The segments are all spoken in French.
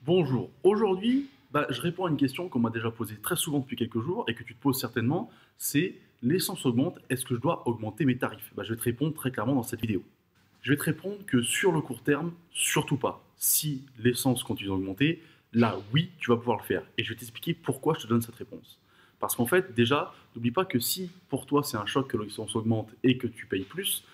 Bonjour. Aujourd'hui, je réponds à une question qu'on m'a déjà posée très souvent depuis quelques jours et que tu te poses certainement, c'est l'essence augmente, est-ce que je dois augmenter mes tarifs? Je vais te répondre très clairement dans cette vidéo. Je vais te répondre que sur le court terme, surtout pas. Si l'essence continue d'augmenter, là oui, tu vas pouvoir le faire. Et je vais t'expliquer pourquoi je te donne cette réponse. Parce qu'en fait, déjà, n'oublie pas que si pour toi c'est un choc que l'essence augmente et que tu payes plus,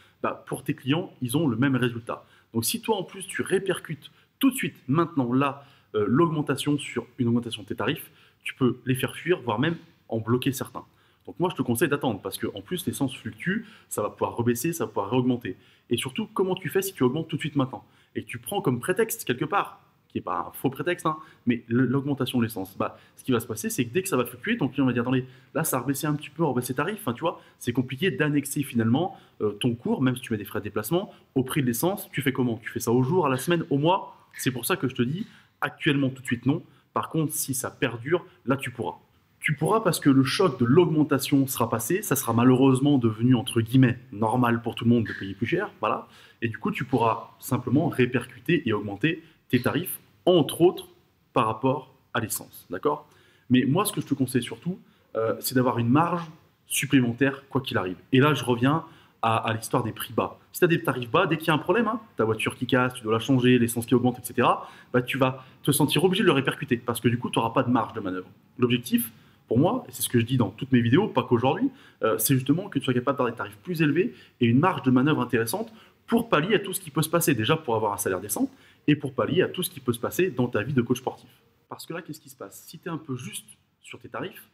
pour tes clients, ils ont le même résultat. Donc si toi en plus tu répercutes tout de suite, maintenant, là, l'augmentation sur une augmentation de tes tarifs, tu peux les faire fuir, voire même en bloquer certains. Donc moi, je te conseille d'attendre parce qu'en plus, l'essence fluctue, ça va pouvoir rebaisser, ça va pouvoir réaugmenter. Et surtout, comment tu fais si tu augmentes tout de suite maintenant et que tu prends comme prétexte quelque part, qui n'est pas un faux prétexte, hein, mais l'augmentation de l'essence, ce qui va se passer, c'est que dès que ça va fluctuer, ton client va dire attendez, là ça a rebaissé un petit peu, on rebaisse les tarifs, tu vois, c'est compliqué d'annexer finalement ton cours, même si tu mets des frais de déplacement, au prix de l'essence. Tu fais comment? Tu fais ça au jour, à la semaine, au mois? C'est pour ça que je te dis actuellement tout de suite non. Par contre, si ça perdure, là tu pourras. Tu pourras parce que le choc de l'augmentation sera passé, ça sera malheureusement devenu entre guillemets normal pour tout le monde de payer plus cher, voilà. Et du coup, tu pourras simplement répercuter et augmenter tes tarifs, entre autres par rapport à l'essence, d'accord? Mais moi, ce que je te conseille surtout, c'est d'avoir une marge supplémentaire quoi qu'il arrive. Et là, je reviens à l'histoire des prix bas. Si tu as des tarifs bas, dès qu'il y a un problème, hein, ta voiture qui casse, tu dois la changer, l'essence qui augmente, etc., tu vas te sentir obligé de le répercuter parce que du coup, tu n'auras pas de marge de manœuvre. L'objectif, pour moi, et c'est ce que je dis dans toutes mes vidéos, pas qu'aujourd'hui, c'est justement que tu sois capable d'avoir des tarifs plus élevés et une marge de manœuvre intéressante pour pallier à tout ce qui peut se passer. Déjà pour avoir un salaire décent et pour pallier à tout ce qui peut se passer dans ta vie de coach sportif. Parce que là, qu'est-ce qui se passe? Si tu es un peu juste sur tes tarifs,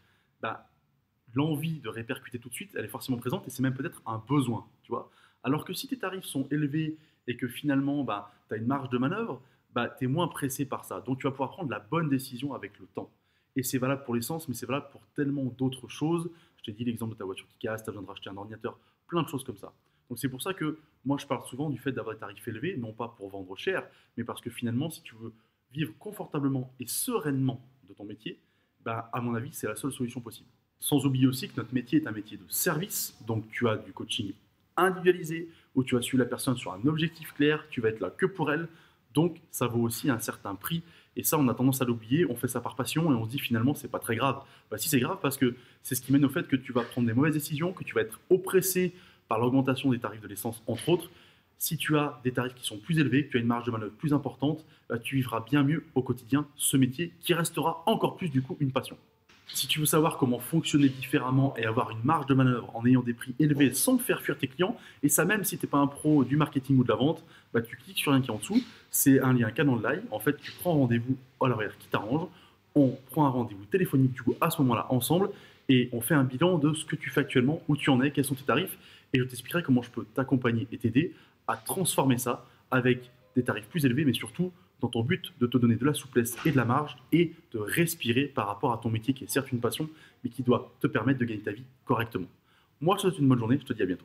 l'envie de répercuter tout de suite, elle est forcément présente et c'est même peut-être un besoin, tu vois. Alors que si tes tarifs sont élevés et que finalement, tu as une marge de manœuvre, tu es moins pressé par ça. Donc, tu vas pouvoir prendre la bonne décision avec le temps. Et c'est valable pour l'essence, mais c'est valable pour tellement d'autres choses. Je t'ai dit l'exemple de ta voiture qui casse, tu as besoin de racheter un ordinateur, plein de choses comme ça. Donc, c'est pour ça que moi, je parle souvent du fait d'avoir des tarifs élevés, non pas pour vendre cher, mais parce que finalement, si tu veux vivre confortablement et sereinement de ton métier, à mon avis, c'est la seule solution possible. Sans oublier aussi que notre métier est un métier de service, donc tu as du coaching individualisé, où tu vas suivre la personne sur un objectif clair, tu vas être là que pour elle, donc ça vaut aussi un certain prix, et ça on a tendance à l'oublier, on fait ça par passion et on se dit finalement c'est pas très grave. Si c'est grave parce que c'est ce qui mène au fait que tu vas prendre des mauvaises décisions, que tu vas être oppressé par l'augmentation des tarifs de l'essence entre autres. Si tu as des tarifs qui sont plus élevés, que tu as une marge de manœuvre plus importante, tu vivras bien mieux au quotidien ce métier qui restera encore plus du coup une passion. Si tu veux savoir comment fonctionner différemment et avoir une marge de manœuvre en ayant des prix élevés sans faire fuir tes clients, et ça même si tu n'es pas un pro du marketing ou de la vente, tu cliques sur un lien qui est en dessous, c'est un lien Calendly. En fait, tu prends un rendez-vous à l'horaire qui t'arrange, on prend un rendez-vous téléphonique du coup à ce moment-là ensemble et on fait un bilan de ce que tu fais actuellement, où tu en es, quels sont tes tarifs, et je t'expliquerai comment je peux t'accompagner et t'aider à transformer ça avec des tarifs plus élevés, mais surtout dans ton but de te donner de la souplesse et de la marge et de respirer par rapport à ton métier qui est certes une passion, mais qui doit te permettre de gagner ta vie correctement. Moi, je te souhaite une bonne journée, je te dis à bientôt.